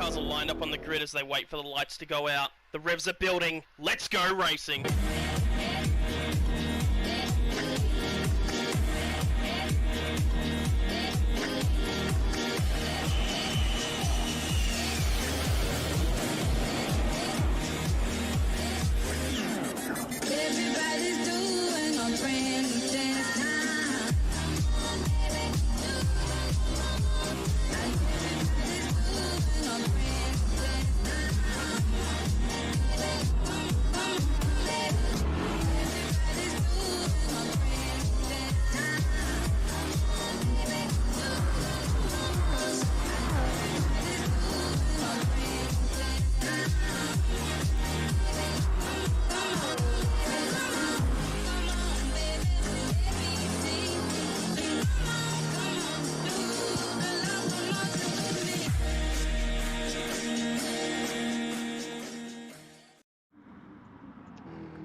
cars are lined up on the grid as they wait for the lights to go out. The revs are building. Let's go racing! Everybody's doing a brand new dance time.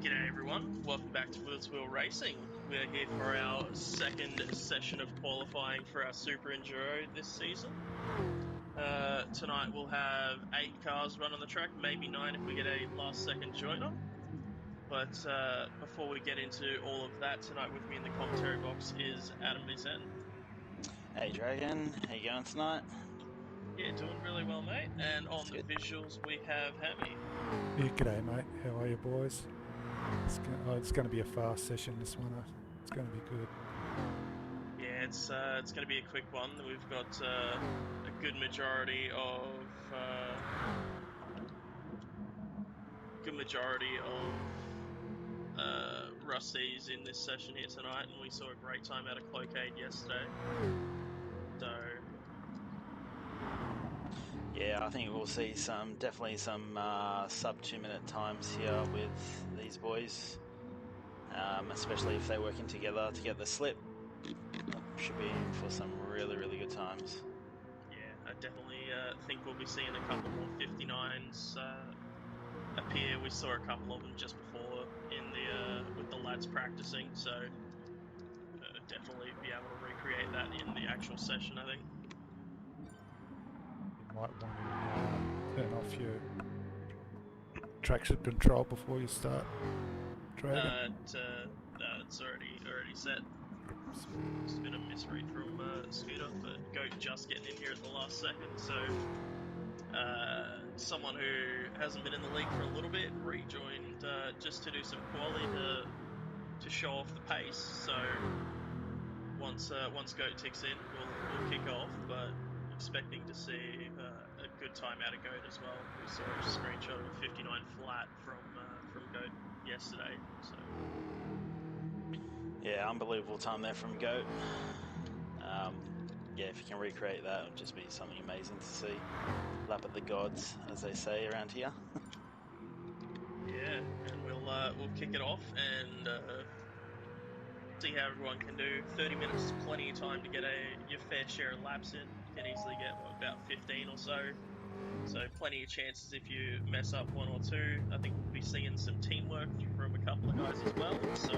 G'day everyone, welcome back to W2W Racing. We're here for our second session of qualifying for our Super Enduro this season. Tonight we'll have 8 cars run on the track, maybe 9 if we get a last second joiner. But before we get into all of that, tonight with me in the commentary box is Adam Vicen. Hey Dragon, how you going tonight? Yeah, doing really well mate. And on the visuals we have Hammy. Yeah, g'day mate, how are you boys? It's going to be a fast session this one. It's going to be good. Yeah, it's going to be a quick one. We've got a good majority of Russies in this session here tonight, and we saw a great time out of Cloquet yesterday. So yeah, I think we'll see definitely some sub 2 minute times here with these boys, especially if they're working together to get the slip. Should be in for some really good times. Yeah, I definitely think we'll be seeing a couple more 59s appear. We saw a couple of them just before in the with the lads practicing, so definitely be able to recreate that in the actual session, I think. You might want to turn off your traction control before you start driving. It's already set. It's been a misread from Scooter, but Goat just getting in here at the last second, so someone who hasn't been in the league for a little bit rejoined just to do some quali to show off the pace. So once Goat ticks in, we'll kick off, but expecting to see a good time out of Goat as well. We saw a screenshot of a 59 flat from Goat yesterday. So yeah, unbelievable time there from Goat. Yeah, if you can recreate that, it would just be something amazing to see. Lap of the gods, as they say around here. Yeah, and we'll kick it off and see how everyone can do. 30 minutes is plenty of time to get your fair share of laps in. You can easily get about 15 or so. So plenty of chances if you mess up 1 or 2. I think we'll be seeing some teamwork from a couple of guys as well. So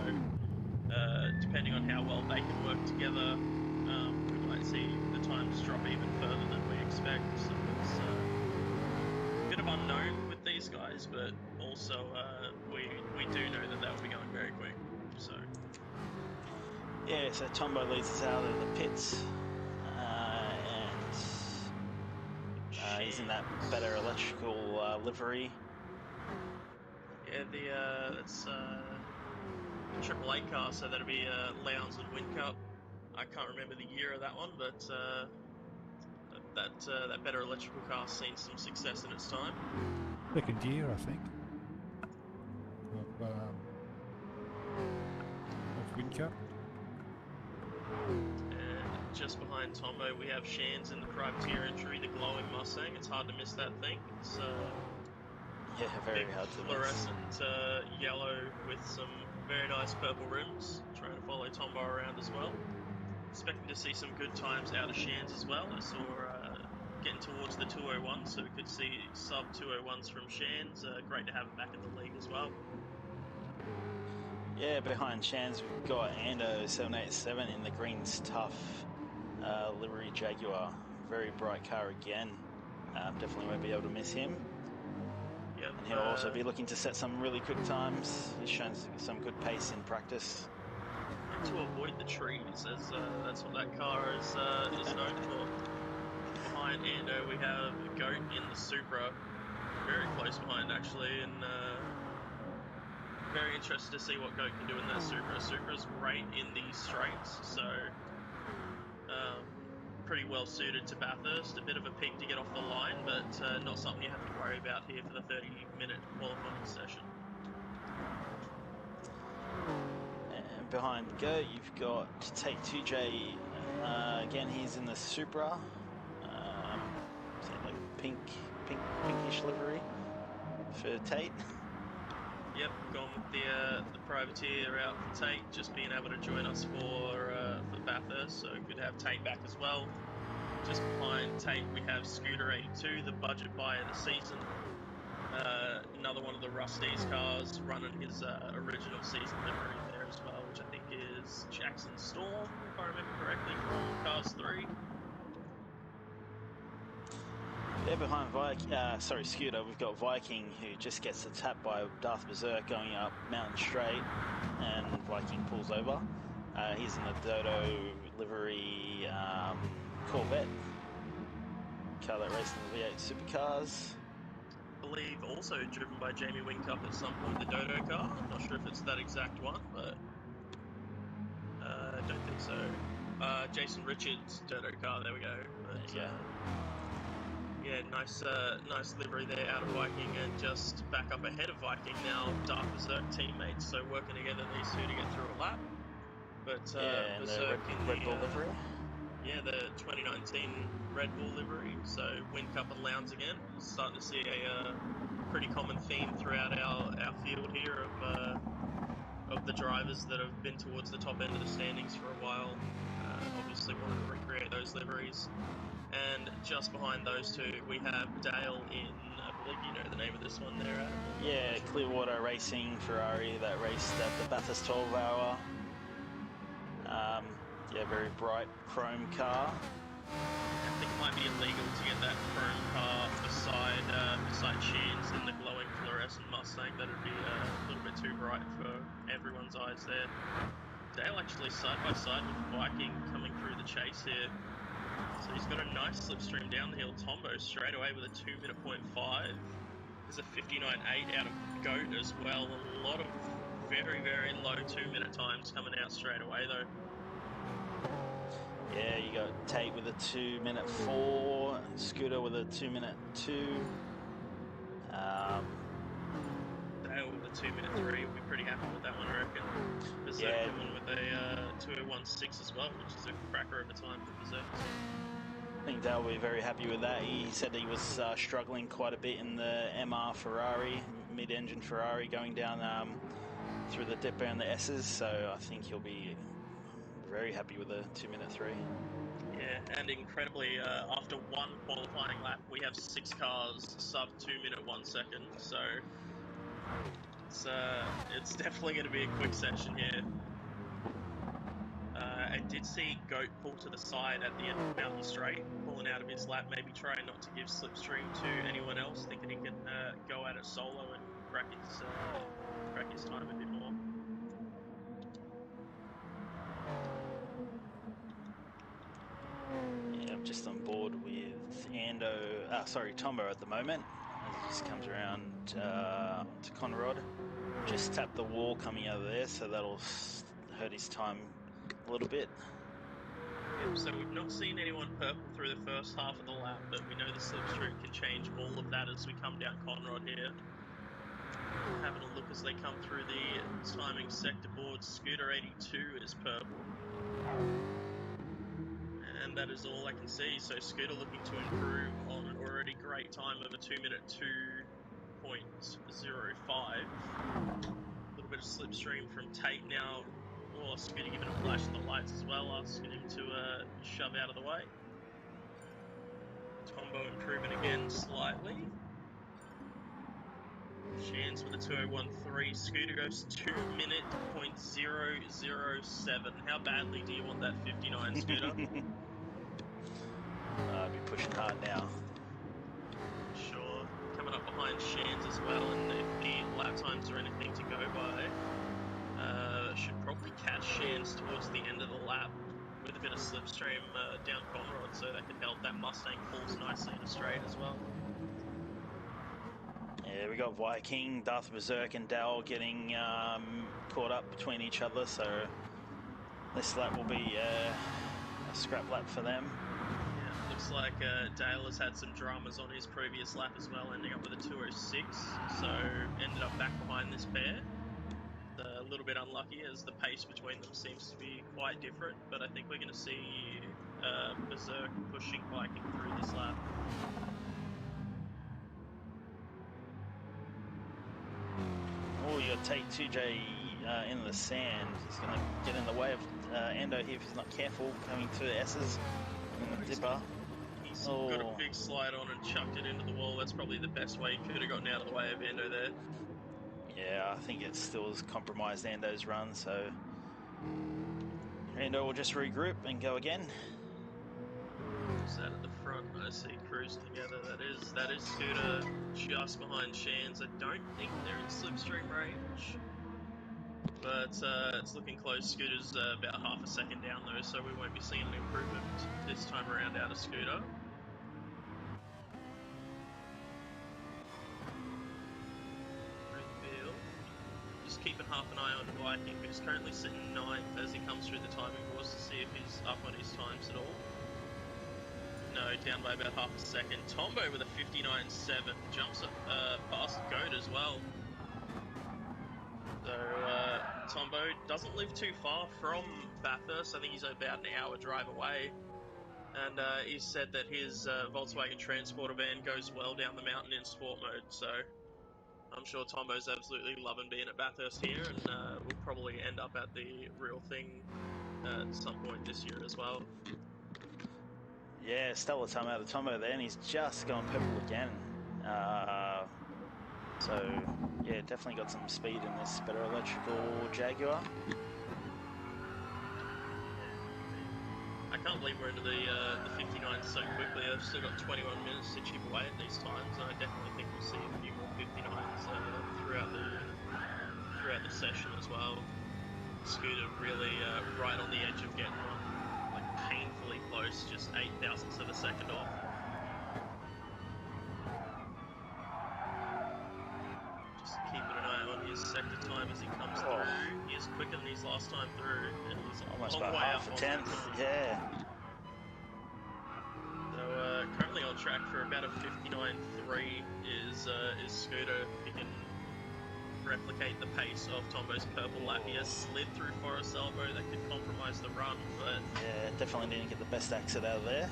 depending on how well they can work together, we might see the times drop even further than we expect. So it's a bit of unknown with these guys, but also we do know that they'll be going very quick. So yeah, so Tombo leads us out of the pits, and he's in that better electrical livery. Yeah, that's Triple A car, so that'll be Lowndes and Whincup. I can't remember the year of that one, but that better electrical car's seen some success in its time. Second year, I think, of Whincup. And just behind Tombo, we have Shands in the privateer entry, the glowing Mustang. It's hard to miss that thing. It's yeah, very hard to fluorescent yellow with some very nice purple rims. Trying to follow Tombo around as well. Expecting to see some good times out of Shands as well. I saw getting towards the 201, so we could see sub 201s from Shands. Great to have him back in the league as well. Yeah, behind Shands we've got Ando 787 in the green tough livery Jaguar. Very bright car again. Definitely won't be able to miss him. Yep. And he'll also be looking to set some really quick times. He's shown some good pace in practice. To avoid the trees, as that's what that car is known for. Behind Ando, we have Goat in the Supra, very close behind actually, and very interested to see what Goat can do in that Supra. Supra's great in these straights, so pretty well suited to Bathurst. A bit of a pig to get off the line, but not something you have to worry about here for the 30-minute qualifying session. And behind Goat, you've got Take 2J. Again, he's in the Supra. Is that like pinkish livery for Tate? Yep, gone with the privateer out for Tate, just being able to join us for Bathurst, so good to have Tate back as well. Just behind Tate, we have Scooter 82, the budget buy of the season. Another one of the Rust-eze cars, running his original season livery there as well, which I think is Jackson Storm, if I remember correctly, from Cars 3. Yeah, behind Scooter, we've got Viking, who just gets the tap by Darth Berserk going up Mountain Straight, and Viking pulls over. He's in the Dodo livery Corvette, car that raced in the V8 supercars. I believe also driven by Jamie Whincup at some point, the Dodo car. I'm not sure if it's that exact one, but I don't think so. Jason Richards' Dodo car, there we go. But, There you go. yeah, nice livery there out of Viking, and just back up ahead of Viking now, Dark Berserk teammates, so working together these two to get through a lap. But Yeah, and the Berserk Red Bull livery. Yeah, the 2019 Red Bull livery, so Whincup and Lowndes again. Starting to see a pretty common theme throughout our field here of the drivers that have been towards the top end of the standings for a while. Obviously wanting to recreate those liveries. And just behind those two, we have Dale in, I believe you know the name of this one there, Adam. Yeah, Clearwater Racing Ferrari that raced at the Bathurst 12 hour. Yeah, very bright chrome car. I think it might be illegal to get that chrome car beside Sheens and the glowing fluorescent Mustang. That'd be a little bit too bright for everyone's eyes there. Dale actually side by side with Viking coming through the chase here. So he's got a nice slipstream down the hill. Tombo straight away with a 2-minute .5. There's a 59.8 out of Goat as well. A lot of very, very low 2-minute times coming out straight away though. Yeah, you got Tate with a 2-minute 4, Scooter with a 2-minute 2. Dale with a 2-minute 3. We'll be pretty happy with that one, I reckon. Berserk Yeah. coming with a 2:01.6 as well, which is a cracker of a time for Berserk. I think Dale will be very happy with that. He said he was struggling quite a bit in the MR Ferrari, mid-engine Ferrari, going down through the dipper and the S's, so I think he'll be very happy with a 2-minute 3. Yeah, and incredibly, after one qualifying lap, we have 6 cars sub 2-minute 1 second, so it's definitely going to be a quick session here. I did see Goat pull to the side at the end of Mountain Straight, pulling out of his lap, maybe trying not to give slipstream to anyone else, thinking he can go at it solo and crack his time a bit more. Yeah, I'm just on board with Tombo at the moment, as he just comes around to Conrod. Just tapped the wall coming out of there, so that'll hurt his time a little bit. Yep, so we've not seen anyone purple through the first half of the lap, but we know the slipstream can change all of that as we come down Conrod here. Having a look as they come through the timing sector board, Scooter 82 is purple. And that is all I can see, so Scooter looking to improve on an already great time of a 2-minute 2.05. A little bit of slipstream from Tate now. Oh, Scooter giving a flash of the lights as well, asking him to shove out of the way. Tombo improving again slightly. Shans with a 2:01.3. Scooter goes 2-minute .007. How badly do you want that 59, Scooter? I'll be pushing hard now. behind Shands as well, and if the lap times are anything to go by, should probably catch Shands towards the end of the lap with a bit of slipstream down Conrod, so that could help that Mustang falls nicely in a straight as well. Yeah, we got Viking, Darth Berserk, and Dal getting caught up between each other, so this lap will be a scrap lap for them. Yeah, looks like Dale has had some dramas on his previous lap as well, ending up with a 206, so ended up back behind this pair. A little bit unlucky as the pace between them seems to be quite different, but I think we're going to see Berserk pushing Viking through this lap. Oh, you got Take 2J in the sand. He's going to get in the way of Endo here if he's not careful, coming through the S's in the dipper. He's got a big slide on and chucked it into the wall. That's probably the best way he could have gotten out of the way of Endo there. Yeah, I think it still has compromised Endo's run, so Endo will just regroup and go again. Who's that at the front? I see cruising together. That is Scooter just behind Shands. I don't think they're in slipstream range, but it's looking close. Scooter's about half a second down though, so we won't be seeing an improvement this time around out of Scooter. Just keeping half an eye on Viking, who's currently sitting 9th as he comes through the timing boards to see if he's up on his times at all. No, down by about half a second. Tombo with a 59.7 jumps past Goat as well. So Tombo doesn't live too far from Bathurst. I think he's about an hour drive away. And he said that his Volkswagen Transporter van goes well down the mountain in sport mode. So I'm sure Tombo's absolutely loving being at Bathurst here, and we'll probably end up at the real thing at some point this year as well. Yeah, stellar time out of Tombo there, and he's just gone purple again. So, yeah, definitely got some speed in this better electrical Jaguar. I can't believe we're into the 59 so quickly. I've still got 21 minutes to chip away at these times, and I definitely think we'll see a few more 59s throughout the session as well. Scooter really right on the edge of getting one, like painfully close, just 0.008 of a second off. Just keeping an eye on his sector time as he comes through. He is quicker than his last time through, and he's almost a long about way half up a tenth. Yeah. So currently on track for about a 59.3 is Scooter. He can replicate the pace of Tombo's purple lap. He has slid through Forest Elbow that could compromise the run, but yeah, definitely didn't get the best exit out of there.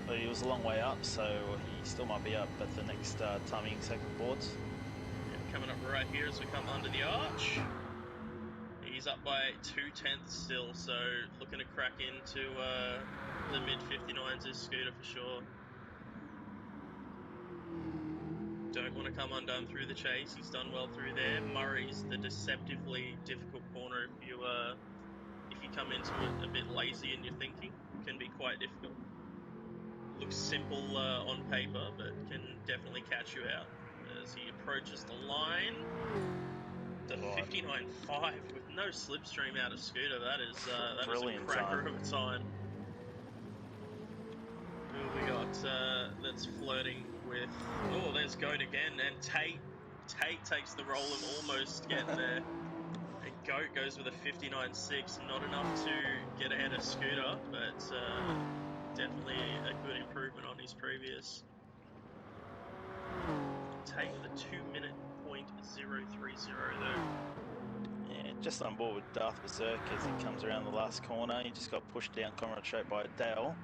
But he was a long way up, so he still might be up at the next timing segment boards. Yeah, coming up right here as we come under the arch. He's up by 0.2 still, so looking to crack into the mid-59s is Scooter for sure. Don't want to come undone through the chase. He's done well through there. Murray's the deceptively difficult corner if you come into it a bit lazy in your thinking. It can be quite difficult. Looks simple on paper, but can definitely catch you out as he approaches the line. The 59.5 with no slipstream out of Scooter. That is a cracker of a time. Who we got that's flirting with... Oh, there's Goat again, and Tate takes the role of almost getting there. And Goat goes with a 59.6, not enough to get ahead of Scooter, but definitely a good improvement on his previous. Tate with a 2-minute .030 though. Yeah, just on board with Darth Berserk as he comes around the last corner. He just got pushed down Conrad straight by Dale.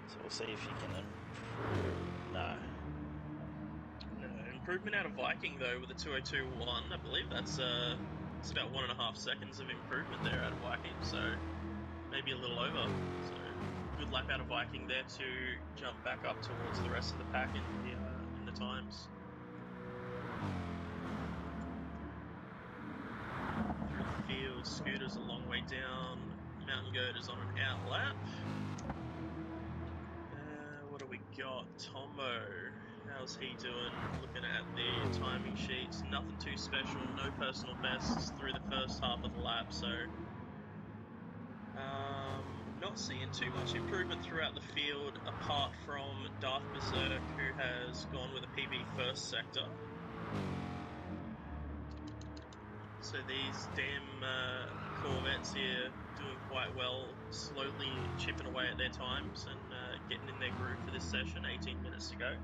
So we'll see if he can improve. No. Improvement out of Viking though with a 2:02.1. I believe that's it's about 1.5 seconds of improvement there out of Viking. So maybe a little over. So good lap out of Viking there to jump back up towards the rest of the pack in the times. Through the field, Scooter's a long way down. Mountain Goat is on an out lap. What do we got? Tombo. How's he doing? Looking at the timing sheets, nothing too special, no personal bests through the first half of the lap, so not seeing too much improvement throughout the field apart from Darth Berserk, who has gone with a PB first sector. So these damn Corvettes here doing quite well, slowly chipping away at their times and getting in their groove for this session. 18 minutes to go.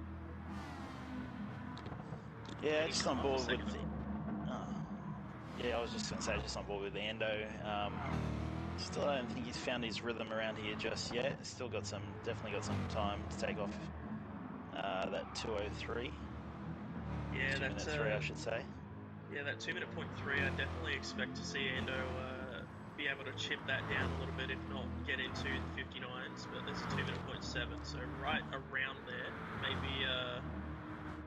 Yeah, just on board with the... yeah, I was just going to say, just on board with the Endo. Still don't think he's found his rhythm around here just yet. Still got some, definitely got some time to take off that 2:03. Yeah, 2 minute 3, I should say. Yeah, that 2 minute point 3, I definitely expect to see Endo be able to chip that down a little bit, if not get into the 59s. But there's a 2 minute point 7, so right around there. Maybe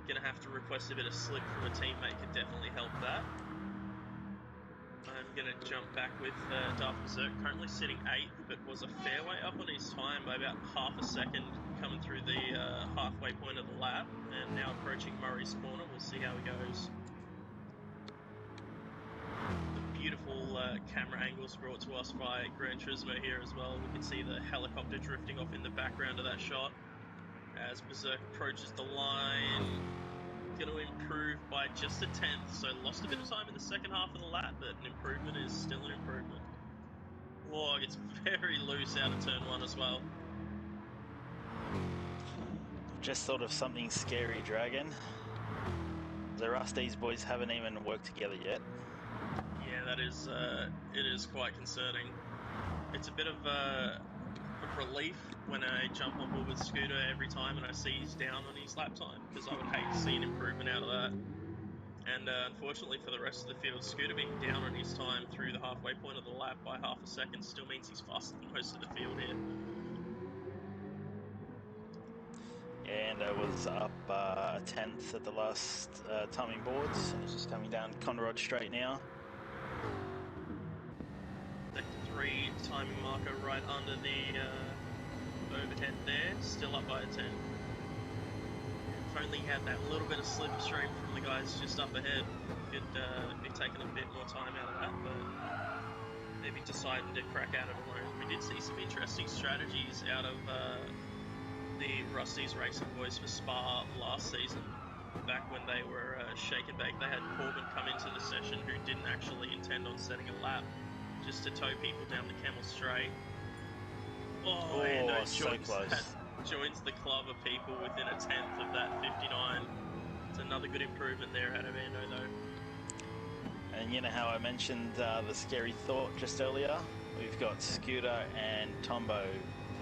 gonna have to request a bit of slip from a teammate could definitely help that. I'm going to jump back with Darth Berserk, currently sitting 8th, but was a fair way up on his time by about half a second coming through the halfway point of the lap, and now approaching Murray's corner. We'll see how he goes. The beautiful camera angles brought to us by Gran Turismo here as well. We can see the helicopter drifting off in the background of that shot as Berserk approaches the line. Going to improve by just a 10th, so lost a bit of time in the second half of the lap, but an improvement is still an improvement. Whoa, it's very loose out of turn 1 as well. Just thought of something scary, Dragon. The Rusties boys haven't even worked together yet. Yeah, that is, it is quite concerning. It's a bit of a relief when I jump on board with Scooter every time and I see he's down on his lap time, because I would hate to see an improvement out of that. And unfortunately for the rest of the field, Scooter being down on his time through the halfway point of the lap by half a second still means he's faster than most of the field here. Yeah, and I was up a 10th at the last timing boards, and he's just coming down Conrod straight now. Sector 3 timing marker right under the overhead there, still up by a 10. If only he had that little bit of slipstream from the guys just up ahead, could be taking a bit more time out of that, but maybe deciding to crack at it alone. We did see some interesting strategies out of the Rusty's Racing Boys for Spa last season. Back when they were shake and bake, they had Corbin come into the session who didn't actually intend on setting a lap, just to tow people down the Camel Straight. Oh, and so close. Joins the club of people within a 10th of that 59. It's another good improvement there out of Ando, though. And you know how I mentioned the scary thought just earlier? We've got Scooter and Tombo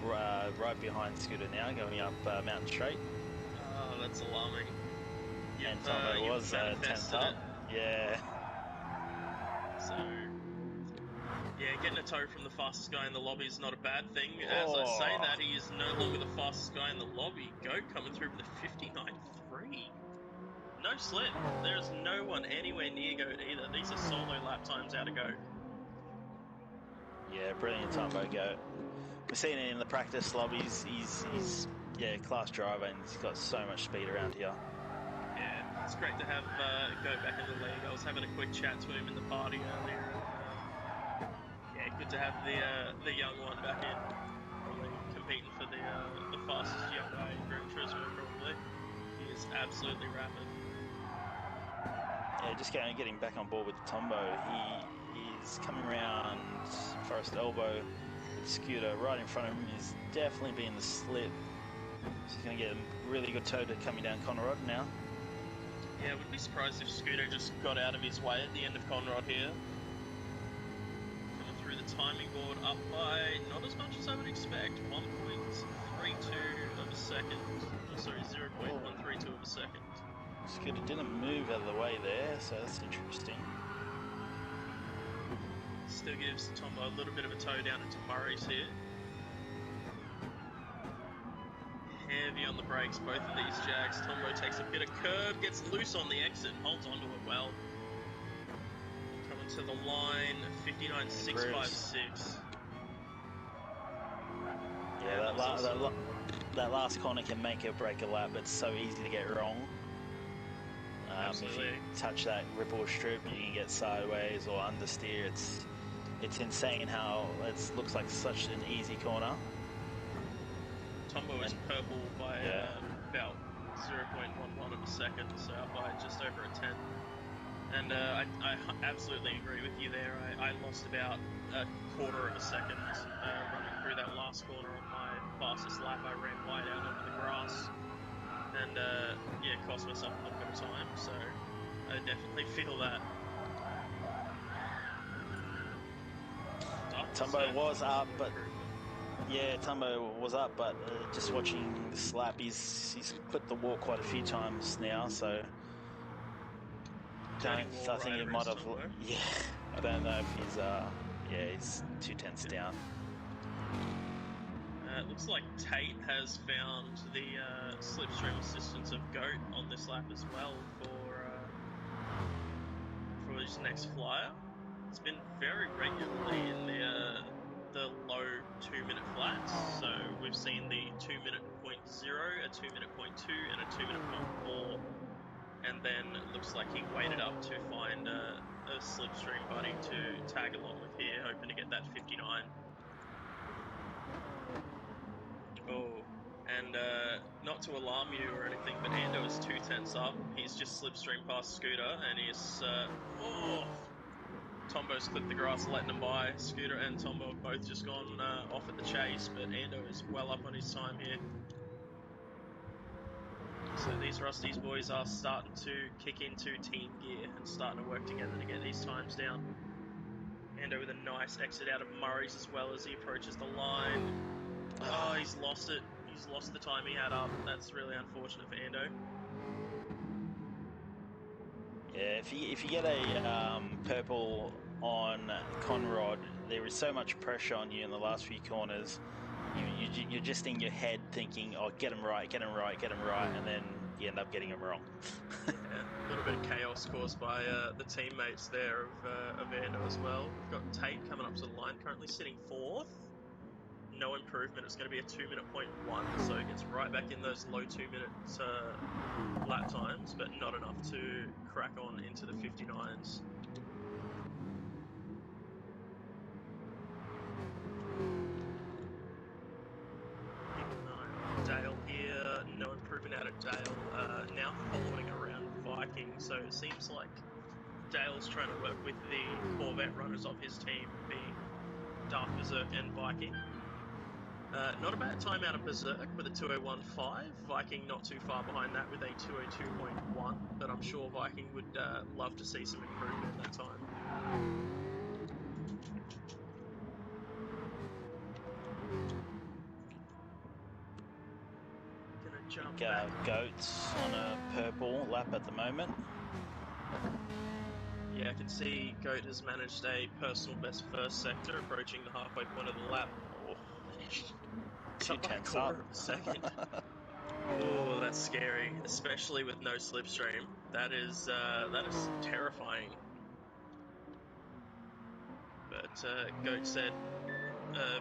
right behind Scooter now, going up Mountain Straight. Oh, that's alarming. And Tombo was 10th up. Yeah. So, yeah, getting a tow from the fastest guy in the lobby is not a bad thing. As I say that, he is no longer the fastest guy in the lobby. Goat coming through with a 59.3. No slip. There's no one anywhere near Goat either. These are solo lap times out of Goat. Yeah, brilliant Tombo Goat. We've seen it in the practice lobbies. He's class driver, and he's got so much speed around here. Yeah, it's great to have Goat back in the league. I was having a quick chat to him in the party earlier. Yeah, good to have the young one back in, probably competing for the fastest young guy in Gran Turismo, probably. He is absolutely rapid. Yeah, just getting back on board with Tombo. He is coming around Forest Elbow with Scooter right in front of him. He's definitely being the slip. So he's going to get a really good tow to coming down Conrod now. Yeah, I wouldn't be surprised if Scooter just got out of his way at the end of Conrod here. Through the timing board up by not as much as I would expect, 1.32 of a second. Oh, sorry, 0.132 of a second. Scooter didn't move out of the way there, so that's interesting. Still gives Tombo a little bit of a tow down into Murray's here. Heavy on the brakes, both of these Jags. Tombo takes a bit of curb, gets loose on the exit, holds onto it well. To the line, 59.656. Yeah, that last corner can make or break a lap. It's so easy to get wrong. Absolutely. If you touch that ripple strip, you can get sideways or understeer. It's insane how it looks like such an easy corner. Tombo is purple by about 0.11 of a second, so up by just over a tenth. And I absolutely agree with you there. I lost about a quarter of a second running through that last corner on my fastest lap. I ran wide out onto the grass and cost myself a little bit of time. So I definitely feel that. Tumbo was up, but Tumbo was up, but just watching this lap, he's clipped the wall quite a few times now. So I think he might have. Yeah, I don't know if he's 2/10 down. It looks like Tate has found the slipstream assistance of Goat on this lap as well for his next flyer. It's been very regularly in the low 2-minute flats. So we've seen the 2-minute .0, a 2-minute .2, and a 2-minute .4. And then it looks like he waited up to find a slipstream buddy to tag along with here, hoping to get that 59. Oh, and not to alarm you or anything, but Ando is 2/10 up. He's just slipstream past Scooter, and he's Tombo's clipped the grass, letting him by. Scooter and Tombo have both just gone off at the chase, but Ando is well up on his time here. So these Rusty's boys are starting to kick into team gear and starting to work together to get these times down. Ando with a nice exit out of Murray's as well as he approaches the line. Oh, he's lost it. He's lost the time he had up. That's really unfortunate for Ando. Yeah, if you get a purple on Conrod, there is so much pressure on you in the last few corners. You're just in your head thinking, oh, get him right, and then you end up getting him wrong. Yeah, a little bit of chaos caused by the teammates there of Ando as well. We've got Tate coming up to the line, currently sitting 4th. No improvement. It's going to be a 2-minute .1, so it gets right back in those low 2-minute lap times, but not enough to crack on into the 59s. Dale here, no improvement out of Dale. Now following around Viking, so it seems like Dale's trying to work with the Corvette runners of his team, being Dark Berserk and Viking. Not a bad time out of Berserk with a 2:01.5. Viking not too far behind that with a 2:02.1, but I'm sure Viking would love to see some improvement in that time. Gonna jump back. Goats on a purple lap at the moment. Yeah, I can see Goat has managed a personal best first sector, approaching the halfway point of the lap. 2/10 up. up. Second. Oh, that's scary, especially with no slipstream. That is terrifying. But Goat said,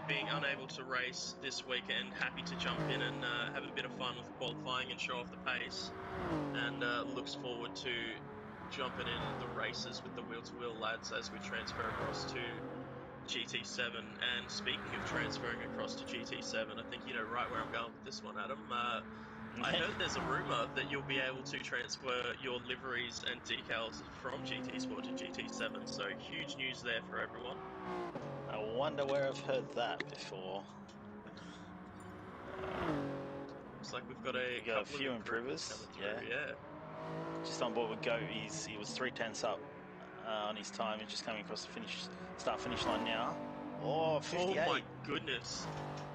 being unable to race this weekend, happy to jump in and have a bit of fun with qualifying and show off the pace, and looks forward to jumping in the races with the wheel-to-wheel lads as we transfer across to GT7. And speaking of transferring across to GT7, I think you know right where I'm going with this one, Adam. I heard there's a rumour that you'll be able to transfer your liveries and decals from GT Sport to GT7, so huge news there for everyone. I wonder where I've heard that before. Looks like we've got a few of improvements coming through, yeah. Just on board with Goat, he was 3/10 up on his time. He's just coming across the start-finish line now. Oh, 58. Oh my goodness.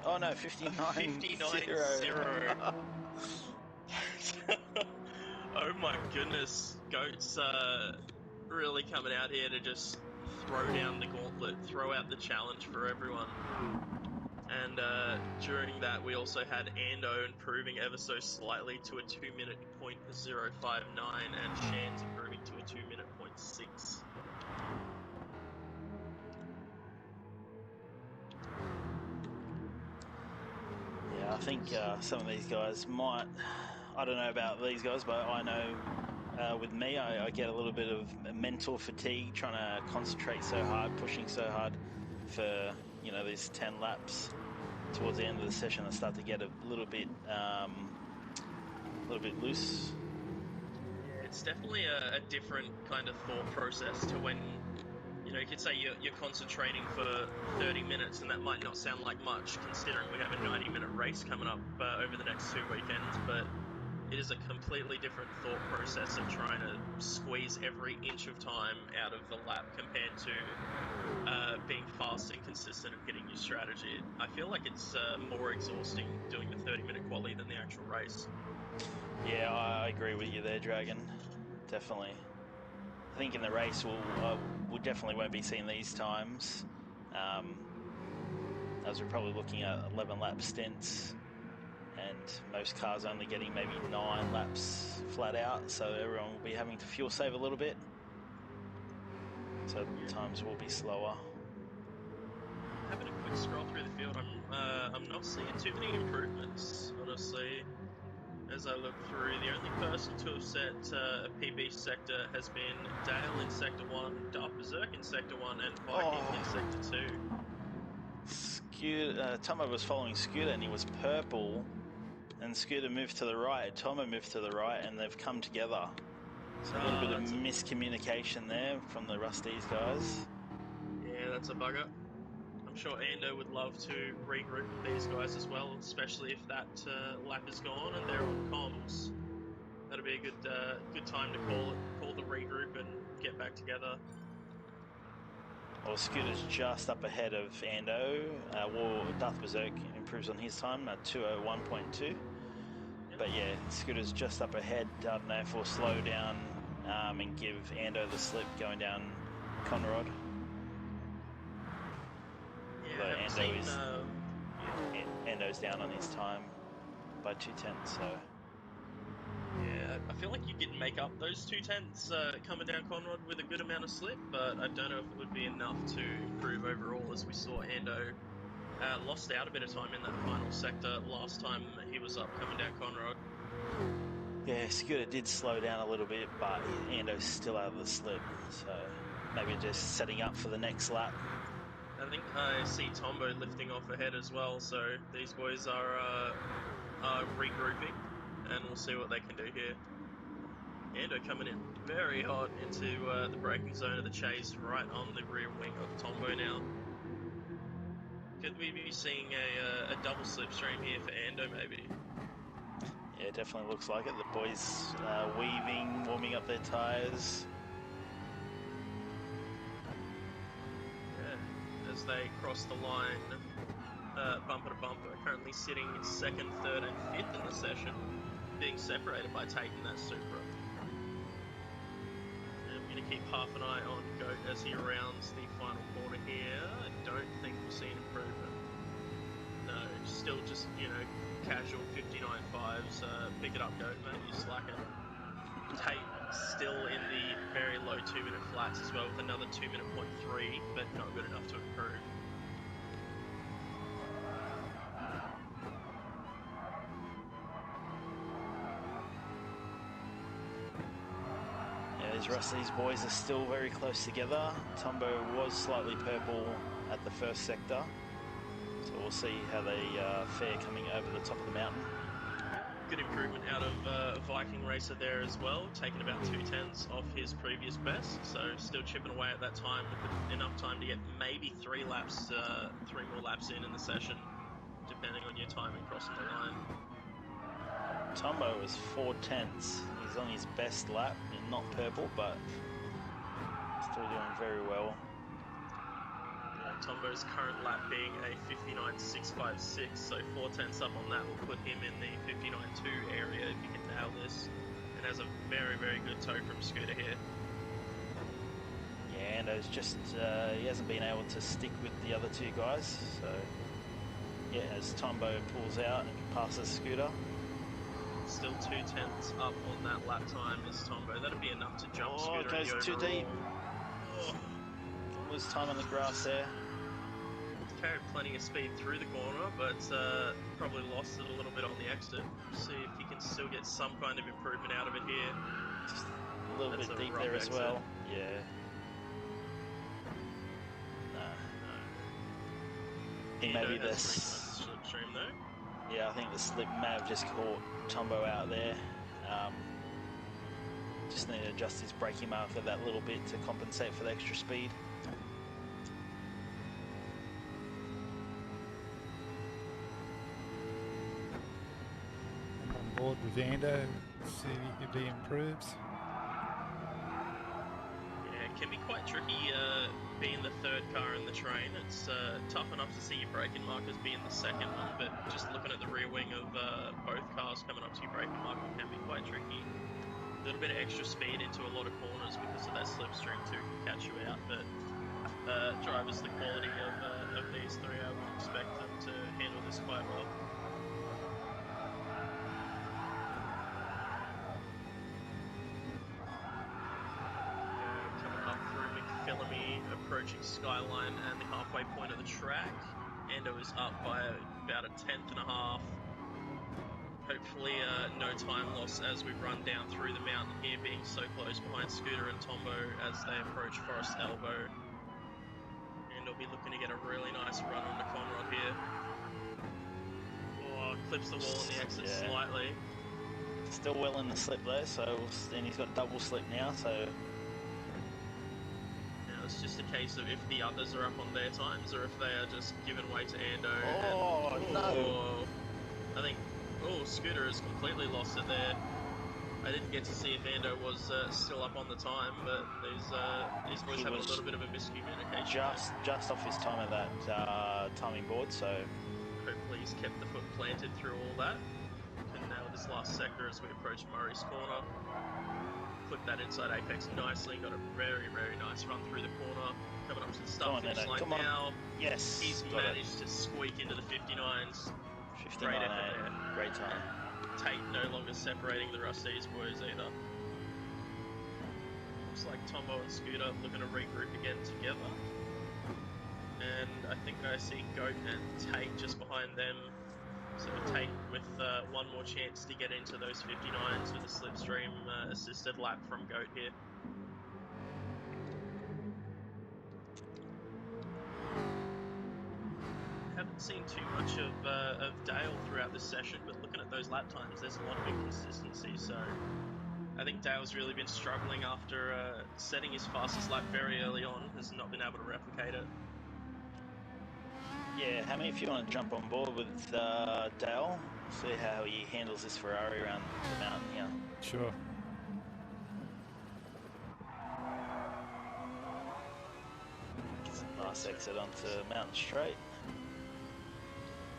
Oh no, 59.0. Oh my goodness. Goat's really coming out here to just throw down the gauntlet, throw out the challenge for everyone. And during that, we also had Ando improving ever so slightly to a 2-minute .059, and Shan's improving to a 2-minute .6. Yeah, I think some of these guys might, I don't know about these guys, but I know with me, I get a little bit of mental fatigue trying to concentrate so hard, pushing so hard for, you know, these 10 laps towards the end of the session. I start to get a little bit loose. Yeah, it's definitely a different kind of thought process to when, you know, you could say you're concentrating for 30 minutes, and that might not sound like much considering we have a 90-minute race coming up over the next 2 weekends, but it is a completely different thought process of trying to squeeze every inch of time out of the lap compared to being fast and consistent and hitting your strategy. I feel like it's more exhausting doing the 30-minute quali than the actual race. Yeah, I agree with you there, Dragon. Definitely. I think in the race we definitely won't be seeing these times, as we're probably looking at 11 lap stints, and most cars only getting maybe 9 laps flat out, so everyone will be having to fuel save a little bit, so times will be slower. Having a quick scroll through the field, I'm not seeing too many improvements, honestly. As I look through, the only person to have set a PB sector has been Dale in Sector 1, Darth Berserk in Sector 1, and Viking in Sector 2. Scooter, Tomo was following Scooter and he was purple, and Scooter moved to the right, Tomo moved to the right, and they've come together. So a little bit of miscommunication there from the Rusties guys. Yeah, that's a bugger. I'm sure Ando would love to regroup with these guys as well, especially if that lap is gone and they're on comms. That'll be a good time to call the regroup and get back together. Well, Scooter's just up ahead of Ando. Darth Berserk improves on his time at 2:01.2. Yep. But yeah, Scooter's just up ahead. I don't know if we'll slow down and give Ando the slip going down Conrod. Yeah, Endo's down on his time by 2/10, so... Yeah, I feel like you could make up those 2/10s coming down Conrod with a good amount of slip, but I don't know if it would be enough to improve overall, as we saw Ando lost out a bit of time in that final sector last time he was up coming down Conrod. Yeah, Scooter did slow down a little bit, but Ando's still out of the slip, so maybe just setting up for the next lap. I think I see Tombo lifting off ahead as well, so these boys are regrouping, and we'll see what they can do here. Ando coming in very hot into the braking zone of the chase, right on the rear wing of Tombo now. Could we be seeing a double slipstream here for Ando, maybe? Yeah, it definitely looks like it. The boys weaving, warming up their tyres. Yeah, as they cross the line, bumper to bumper, currently sitting second, third, and fifth in the session, being separated by taking that Supra. I'm going to keep half an eye on Goat as he rounds the final corner here. I don't think we'll see an improvement. No, still just, casual 59.5s. Pick it up, Goat, mate. You're slacking. Tate still in the very low 2-minute flats as well, with another 2-minute .3, but not good enough to improve. These boys are still very close together. Tombo was slightly purple at the first sector, so we'll see how they fare coming over the top of the mountain. Good improvement out of Viking Racer there as well, taking about 2/10 off his previous best, so still chipping away at that time with enough time to get maybe 3 more laps in the session, depending on your timing crossing the line. Tombo was 4/10. He's on his best lap, not purple, but still doing very well. Yeah, Tombo's current lap being a 59.656, so 4/10 up on that will put him in the 59.2 area if he can nail this, and has a very, very good tow from Scooter here. Yeah, and it's just he hasn't been able to stick with the other two guys, so yeah, as Tombo pulls out and passes Scooter. Still 2/10 up on that lap time is Tombo. That'd be enough to jump Scooter. It goes too deep. Lose time on the grass there. carried plenty of speed through the corner, but probably lost it a little bit on the exit. See if he can still get some kind of improvement out of it here. Just a little That's bit a deep rough there as exit. well. Yeah. No. I think maybe Ando has this. recognised the slipstream though. Yeah, I think the slip may have just caught Tombo out there. Just need to adjust his braking marker that little bit to compensate for the extra speed. I'm on board with Ando. See if he improves. Yeah, it can be quite tricky being the third car in the train. It's tough enough to see your braking markers being the second one, but just looking at the rear wing of both cars coming up to your braking marker can be quite tricky. A little bit of extra speed into a lot of corners because of that slipstream too can catch you out, but drivers the quality of these three, I would expect them to handle this quite well. Coming up through McPhillamy, approaching Skyline and the halfway point of the track. Ando is up by about a tenth and a half. Hopefully no time loss as we run down through the mountain here, being so close behind Scooter and Tombo as they approach Forest Elbow. And we'll be looking to get a really nice run on the Conrod here. Oh, clips the wall on the exit slightly. Still well in the slip though, so and he's got double slip now, so Now it's just a case of if the others are up on their times or if they are just giving way to Ando. Oh, no. I think Scooter has completely lost it there. I didn't get to see if Ando was still up on the time, but these boys having a little bit of a miscommunication. just off his time at that timing board, so Hopefully he's kept the foot planted through all that. Can nail this last sector as we approach Murray's corner. Clip that inside apex nicely.Got a very, very nice run through the corner. Coming up to the start finish line now. Yes, He's managed to squeak into the 59s. 59, Great effort there. Great time. Tate no longer separating the Rusty's boys either. Looks like Tombo and Scooter looking to regroup again together. And I think I see Goat and Tate just behind them. So Tate with one more chance to get into those 59s with a slipstream assisted lap from Goat here. Haven't seen too much of Dale throughout this session, but looking at those lap times, there's a lot of inconsistency. So I think Dale's really been struggling after setting his fastest lap very early on, has not been able to replicate it. Yeah, how many of you want to jump on board with Dale? See how he handles this Ferrari around the mountain here. Sure. Nice exit onto Mountain Straight.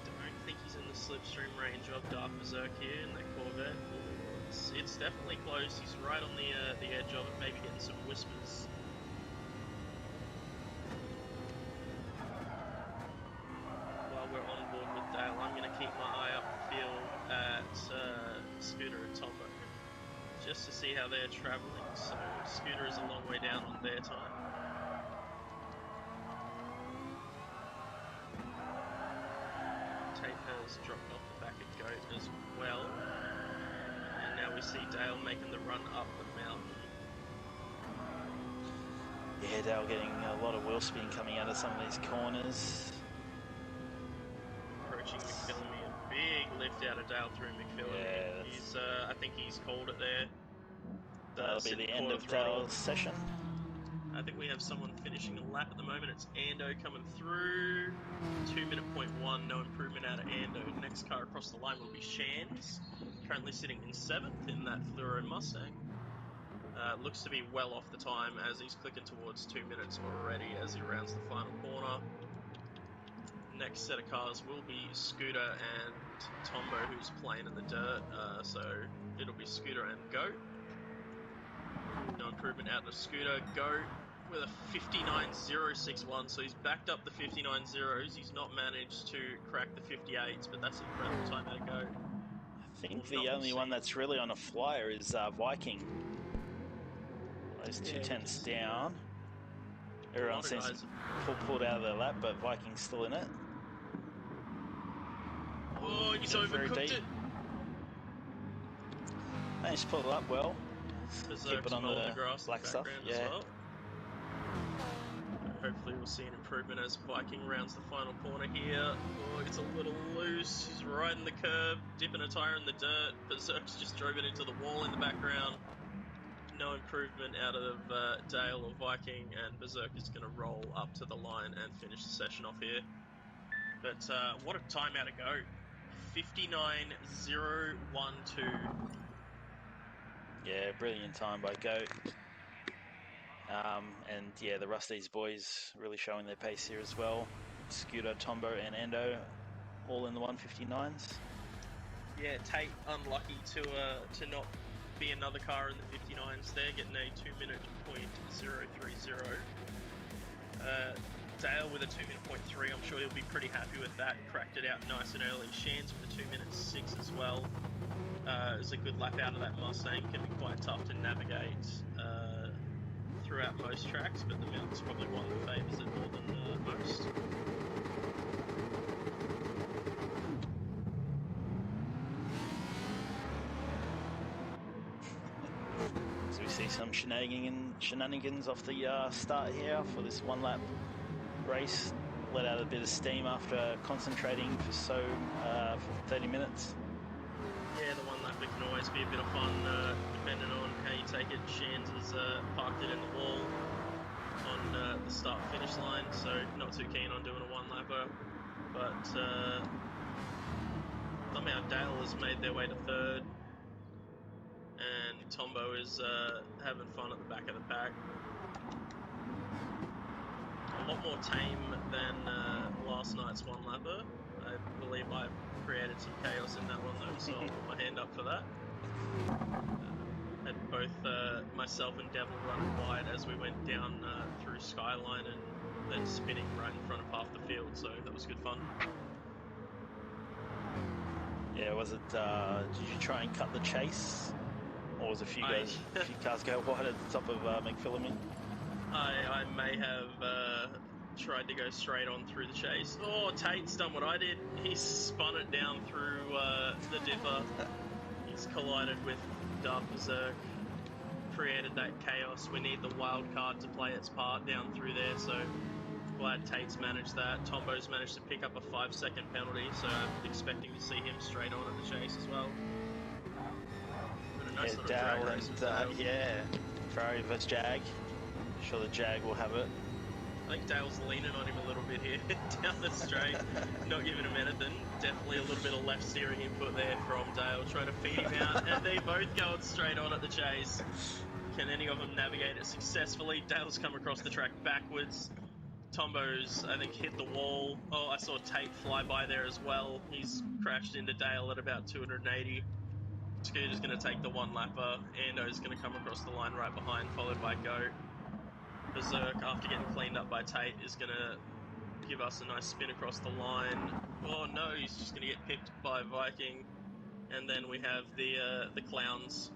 Don't think he's in the slipstream range of Dark Berserk here in that Corvette. It's definitely close. He's right on the edge of it, maybe getting some whispers. While we're on board with Dale, I'm going to keep my eye up the field at Scooter and Tombo, just to see how they're travelling. So Scooter is a long way down on their time. Tate has dropped off the back of Goat as well. And now we see Dale making the run up the mountain. Yeah, Dale getting a lot of wheel spin coming out of some of these corners. Approaching McPhillamy, a big lift out of Dale through McPhillamy. Yeah, He's, I think he's called it there. That'll be the end of Dale's session. I think we have someone finishing a lap at the moment. It's Ando coming through. 2:01, no improvement out of Ando. Next car across the line will be Shands, currently sitting in 7th in that Fluoro Mustang. Looks to be well off the time as he's clicking towards 2 minutes already as he rounds the final corner. Next set of cars will be Scooter and Tombo, who's playing in the dirt. So it'll be Scooter and Goat. No improvement out of Scooter. Goat with a 59.061, so he's backed up the 59.0s. He's not managed to crack the 58s, but that's an incredible time out of Goat. I think the only one that's really on a flyer is Viking. Those 2 tenths down. Everyone seems to pulled out of their lap, but Viking's still in it. Oh, he's Very overcooked deep. it. Managed to pull it up well. Keep it on the grass black stuff. as well. Hopefully we'll see an improvement as Viking rounds the final corner here. Oh, it's a little loose. He's riding the curb, dipping a tyre in the dirt. Berserk's just drove it into the wall in the background. No improvement out of Dale or Viking, and Berserk is going to roll up to the line and finish the session off here. But what a time out to go. 59.012. Yeah, brilliant time by Goat. And yeah, the Rusty's boys really showing their pace here as well. Scooter, Tombo, and Endo all in the 159s. Yeah, Tate unlucky to not be another car in the 59s there, getting a 2-minute .030. Dale with a 2-minute .3, I'm sure he'll be pretty happy with that. Cracked it out nice and early. Shands with a 2-minute 6 as well. It was a good lap out of that Mustang. Can be quite tough to navigate throughout most tracks, but the mountain's probably one that favours it more than most. So we see some shenanigans off the start here for this one-lap race. Let out a bit of steam after concentrating for 30 minutes. Yeah, the one lap can always be a bit of fun, depending on how you take it. Shands has parked it in the wall on the start-finish line, so not too keen on doing a one-lapper. But somehow Dale has made their way to third, and Tombo is having fun at the back of the pack. A lot more tame than last night's one-lapper. I believe I created some chaos in that one though, so I'll put my hand up for that. Had both myself and Devil running wide as we went down through Skyline and then spinning right in front of half the field, so that was good fun. Yeah, was it, did you try and cut the chase? Or was a few cars go wide at the top of McPhillamy? I may have tried to go straight on through the chase. Oh, Tate's done what I did. He's spun it down through the dipper. He's collided with Darth Berserk, created that chaos. We need the wild card to play its part down through there, so glad Tate's managed that. Tombo's managed to pick up a 5-second penalty, so I'm expecting to see him straight on at the chase as well. But a nice little drag race with Dale. Yeah, Ferrari vs Jag. Sure the Jag will have it. I think Dale's leaning on him a little bit here down the straight, not giving him anything. Definitely a little bit of left steering input there from Dale, trying to feed him out, and they both going straight on at the chase. Can any of them navigate it successfully? Dale's come across the track backwards. Tombo's, I think, hit the wall. Oh, I saw Tate fly by there as well. He's crashed into Dale at about 280. Scooter's going to take the one-lapper. Ando's going to come across the line right behind, followed by Goat. Berserk, after getting cleaned up by Tate, is going to give us a nice spin across the line. Oh no, he's just going to get pipped by Viking. And then we have the clowns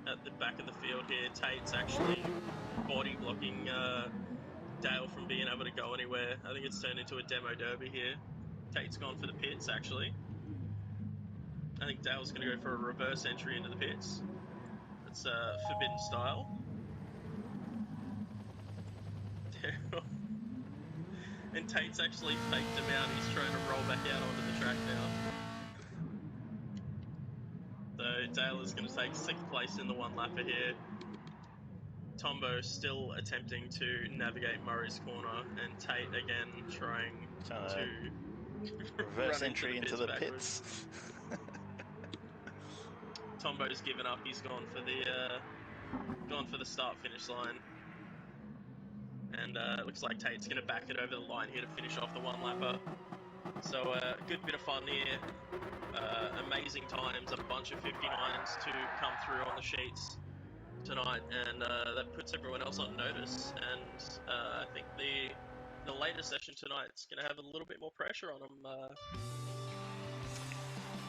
at the back of the field here. Tate's actually body blocking Dale from being able to go anywhere. I think it's turned into a demo derby here. Tate's gone for the pits, actually. I think Dale's going to go for a reverse entry into the pits. It's forbidden style. And Tate's actually faked him out. He's trying to roll back out onto the track now. So Dale is going to take 6th place in the one-lapper here. Tombo still attempting to navigate Murray's corner, and Tate again trying to reverse run entry into the backwards. pits. Tombo's given up. He's gone for the start-finish line. And it looks like Tate's going to back it over the line here to finish off the one-lapper. So good bit of fun here. Amazing times, a bunch of 59s to come through on the sheets tonight, and that puts everyone else on notice. And I think the later session tonight's going to have a little bit more pressure on them.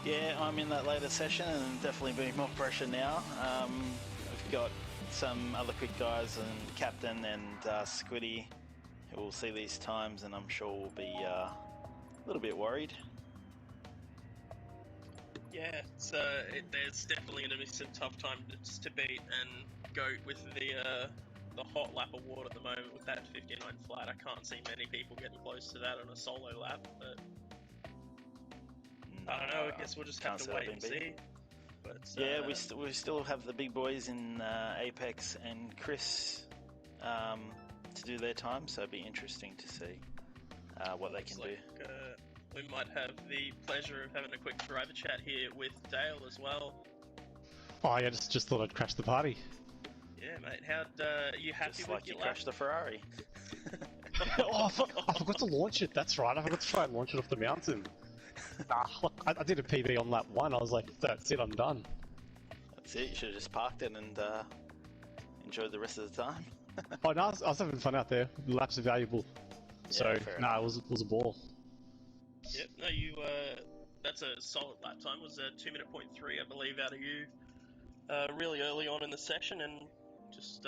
Yeah, I'm in that later session and definitely being more pressure now. I've got some other quick guys and Captain and Squiddy we'll see these times, and I'm sure we'll be a little bit worried. Yeah, there's definitely going to be some tough times to beat and go with the hot lap award at the moment with that 59 flat. I can't see many people getting close to that on a solo lap, but I don't know. I guess we'll just have to wait and see. But yeah, we still have the big boys in Apex and Chris to do their time, so it'll be interesting to see what they can do. We might have the pleasure of having a quick driver chat here with Dale as well. Oh yeah, just thought I'd crash the party. Yeah, mate. How'd you happy Just with like your you lap? crashed the Ferrari. Oh, I forgot to launch it. That's right. I forgot to try and launch it off the mountain. I did a PB on lap 1. I was like, that's it. I'm done. That's it. You should have just parked it and enjoyed the rest of the time. Oh no, I was having fun out there. The laps are valuable. So no, it was a ball. Yep. No, that's a solid lap time. It was a 2:03, I believe, out of you. Really early on in the session, and just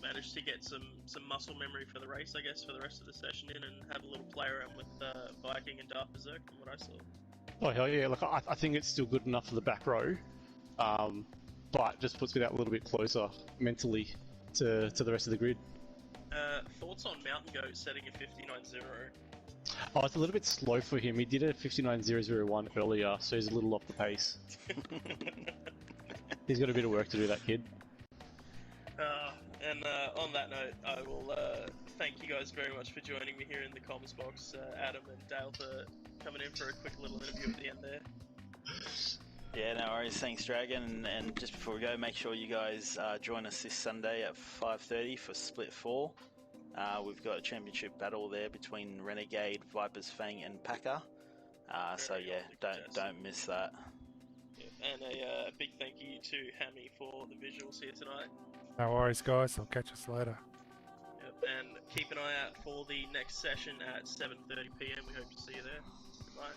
managed to get some muscle memory for the race, I guess, for the rest of the session in, and have a little play around with Viking and Dark Berserk from what I saw. Oh hell yeah! Look, I think it's still good enough for the back row, but just puts me that little bit closer mentally to the rest of the grid. Thoughts on Mountain Goat setting a 59.0? Oh, it's a little bit slow for him. He did a 59.001 earlier, so he's a little off the pace. He's got a bit of work to do, that kid. And on that note, I will thank you guys very much for joining me here in the comms box, Adam and Dale, for coming in for a quick little interview at the end there. Yeah, no worries. Thanks, Dragon. And just before we go, make sure you guys join us this Sunday at 5:30 for Split 4. We've got a championship battle there between Renegade, Viper's Fang, and Packer. So yeah, don't miss that. And a big thank you to Hammy for the visuals here tonight. No worries, guys. I'll catch us later. Yep, and keep an eye out for the next session at 7:30 PM. We hope to see you there. Goodbye.